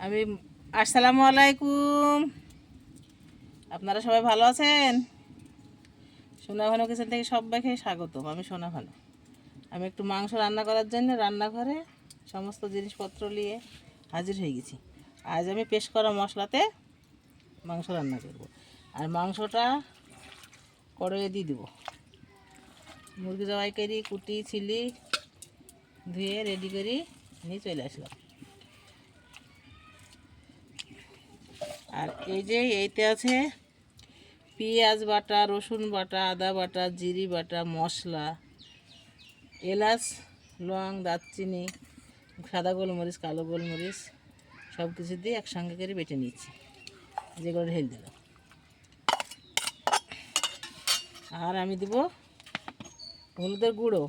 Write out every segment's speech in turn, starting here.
আমি আসসালামু আলাইকুম। আপনারা সবাই ভালো আছেন? সোনা ভানু কিচেন থেকে সবাইকে স্বাগতম। আমি সোনা ভানু। আমি একটু মাংস রান্না করার জন্য রান্নাঘরে সমস্ত জিনিসপত্র নিয়ে হাজির হয়ে গেছি। আজ আমি পেস্ট করা মশলাতে মাংস রান্না করব। আর মাংসটা কড়াইয়ে দিয়ে দেবো। মুরগি জবাই করি, কুটি ছিলি ধুয়ে রেডি করি নিয়ে চলে আসলাম। আর এই যে এইতে আছে পেঁয়াজ বাটা, রসুন বাটা, আদা বাটা, জিরি বাটা, মশলা, এলাচ, লং, দারচিনি, সাদা গোলমরিচ, কালো গোলমরিচ সব কিছু দিয়ে একসঙ্গে করে বেটে নিচ্ছি। যেগুলো ঢেলে দিলাম। আর আমি দেব হলুদের গুঁড়ো,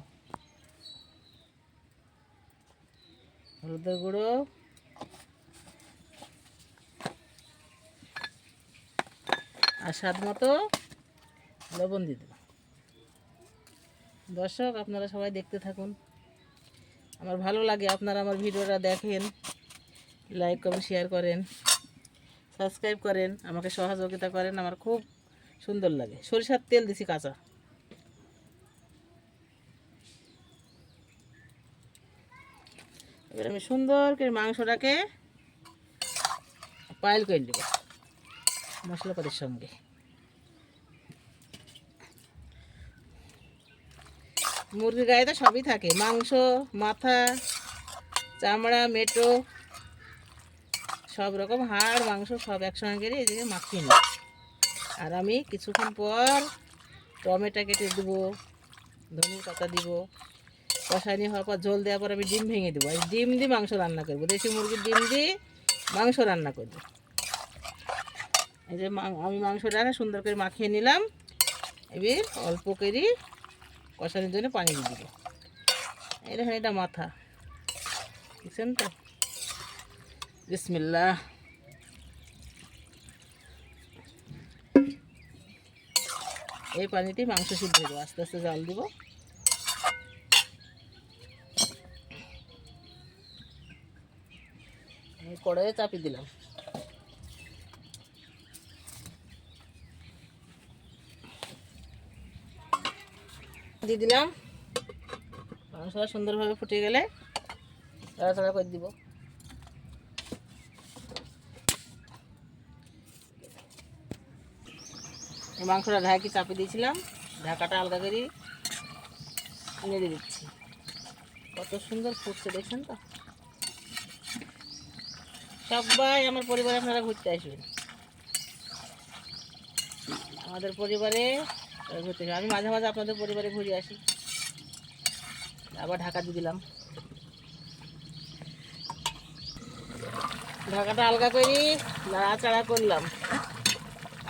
আর স্বাদ মতো লবণ দিয়ে দেব। দর্শক, আপনারা সবাই দেখতে থাকুন। আমার ভালো লাগে আপনারা আমার ভিডিওটা দেখেন, লাইক কমেন্ট শেয়ার করেন, সাবস্ক্রাইব করেন, আমাকে সহযোগিতা করেন। আমার খুব সুন্দর লাগে। সরিষার তেল দিছি কাঁচা। এবার আমি সুন্দর করে মাংসটাকে পাইল করে দেব মশলাপাতির সঙ্গে। মুরগির গায়ে তো সবই থাকে, মাংস, মাথা, চামড়া, মেটো, সব রকম হাড় মাংস সব একসঙ্গে করে এই দিকে মাখিয়ে নিই। আর আমি কিছুক্ষণ পর টমেটো কেটে দেবো, ধনিয়া পাতা দিব। কষানি হওয়ার পর ঝোল দেওয়ার পর আমি ডিম ভেঙে দেবো। এই ডিম দিয়ে মাংস রান্না করবো, দেশি মুরগির ডিম দিয়ে মাংস রান্না করবো। এই যে আমি মাংসটা সুন্দর করে মাখিয়ে নিলাম। এবার অল্প করে কষানোর জন্য পানি দিয়ে দেবো। এই দেখেন, এটা মাথা, বুঝছেন তো? বিসমিল্লাহ। এই পানিতেই মাংস সিদ্ধ দেবো। আস্তে আস্তে জল দিব। কড়াইয়ে চাপিয়ে দিলাম। দিয়ে দিলাম। মাংসটা সুন্দরভাবে ফুটে গেলে নাড়াচাড়া করে দিব। মাংসটা ঢাকি চাপিয়ে দিয়েছিলাম, ঢাকাটা আলগা করে নেড়ে দিচ্ছি। কত সুন্দর ফুটছে দেখছেন তো? সবাই আমার পরিবারে আপনারা ঘুরতে আসবেন। আমাদের পরিবারে ঘুরতে আসবেন। আমি মাঝে মাঝে আপনাদের পরিবারে ঘুরে আসি। আবার ঢাকা দিয়ে দিলাম। ঢাকাটা আলগা করে নাড়াচাড়া করলাম।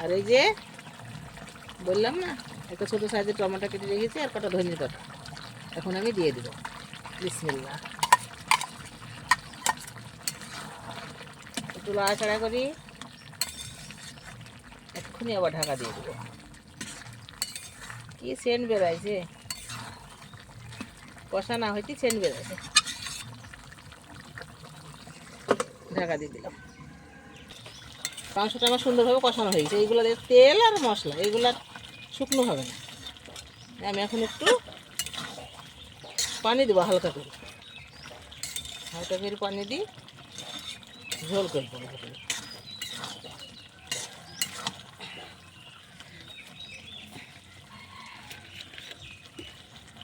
আর এই যে বললাম না, একটা ছোটো সাইজের টমেটো কেটে রেখেছি আর কটা ধনিয়া পাতা, এখন আমি দিয়ে দেবো। বিসমিল্লাহ। একটু নাড়াচাড়া করি, এক্ষুনি আবার ঢাকা দিয়ে দেবো। কি সেন্ট বেরাইছে, কষা না হইতে সেন্ট বেরাইছে। ঢাকা দিয়ে দিলাম। মাংসটা আমার সুন্দরভাবে কষানো হয়ে গেছে। এইগুলো তেল আর মশলা এইগুলো শুকনো হবে না। আমি এখন একটু পানি দেবো, হালকা করে পানি দিই, ঝোল করবো।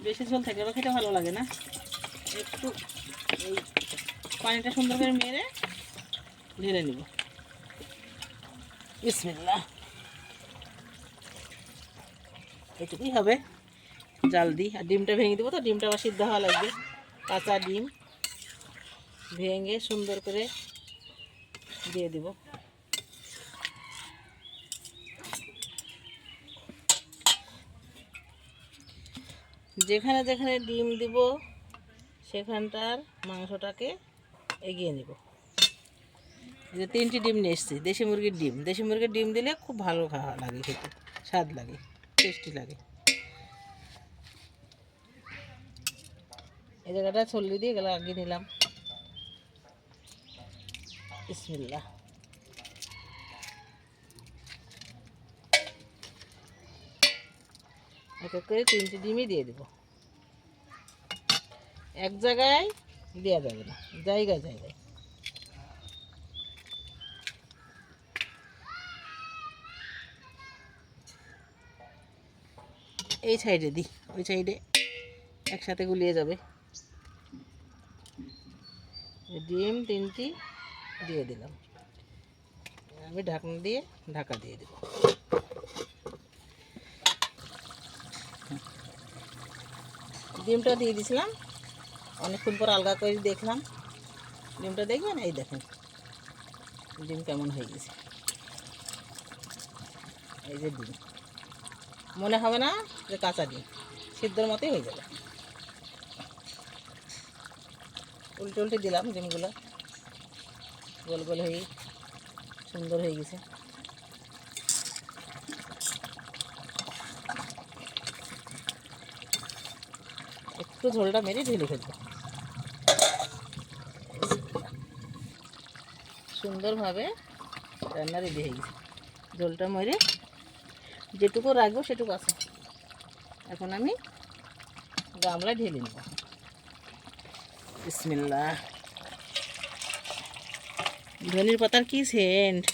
বেশি ঝোল থাকলে আবার খেতে ভালো লাগে না। একটু এই পানিটা সুন্দর করে মেরে ঢেলে নিব। বিসমিল্লাহ। এটুকুই হবে। জাল দিই। আর ডিমটা ভেঙে দেবো, তো ডিমটা আবার সিদ্ধ হওয়া লাগবে। কাঁচা ডিম ভেঙে সুন্দর করে দিয়ে দিব। যেখানে যেখানে ডিম দিব সেখানটার মাংসটাকে এগিয়ে নেব। যে 3টি ডিম নিয়ে এসেছি, দেশি মুরগির ডিম। দেশি মুরগির ডিম দিলে খুব ভালো খাওয়া লাগে, খেতে স্বাদ লাগে, টেস্টি লাগে। এই জায়গাটা ছল্লি দিয়ে গেলে আগিয়ে নিলাম। বিসমিল্লাহ। এক এক করে 3টি ডিমই দিয়ে দেব। এক জায়গায় দেওয়া যাবে না, জায়গায় জায়গায়। এই সাইডে দিই, ওই সাইডে একসাথে গুলিয়ে যাবে। ডিম 3টি দিয়ে দিলাম। আমি ঢাকনা দিয়ে ঢাকা দিয়ে দেব। ডিমটা দিয়ে দিয়েছিলাম, অনেকক্ষণ পর আলগা করে দেখলাম। ডিমটা দেখবেন, এই দেখেন ডিম কেমন হয়ে গেছে। এই যে ডিম, মনে হবে না যে কাঁচা ডিম, সিদ্ধর মতোই হয়ে যাবে। উল্টে উল্টে দিলাম, ডিমগুলো গোল গোল হয়ে সুন্দর হয়ে গেছে। একটু ঝোলটা মেরে ঢেলে ফেলবো। সুন্দরভাবে রান্না রেডি হয়ে গেছে। ঝোলটা মেরে যেটুকু রাখবো সেটুকু আছে। এখন আমি গামলায় ঢেলে নেব। বিসমিল্লাহ। ধনির পাতার কি সেন্ট!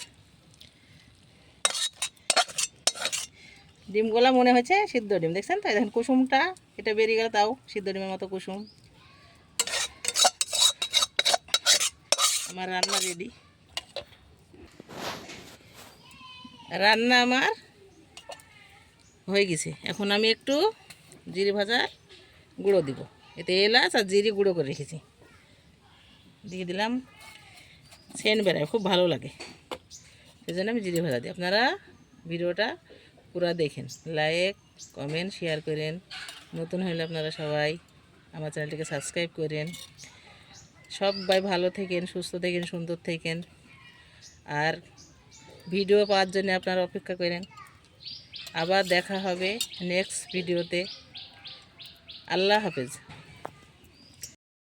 ডিমগুলা মনে হচ্ছে সিদ্ধ ডিম, দেখছেন তো? দেখেন কুসুমটা এটা বেরিয়ে গেল, তাও সিদ্ধ ডিমের মতো কুসুম। আমার রান্না রেডি। রান্না আমার হয়ে গেছে। এখন আমি একটু জিরে ভাজার গুঁড়ো দিব। এতে এলাচ আর জিরে গুঁড়ো করে রেখেছি, দিয়ে দিলাম। সেন্ট বেড়ায়, খুব ভালো লাগে, সেই জন্য আমি জিরে ভাজা দিই। আপনারা ভিডিওটা পুরো দেখেন, লাইক কমেন্ট শেয়ার করেন। নতুন হলে আপনারা সবাই আমার চ্যানেলটিকে সাবস্ক্রাইব করেন। সবাই ভালো থাকেন, সুস্থ থাকেন, সুন্দর থাকেন। আর ভিডিও পাওয়ার জন্য আপনারা অপেক্ষা করেন। আবার দেখা হবে নেক্সট ভিডিওতে। আল্লাহ হাফেজ।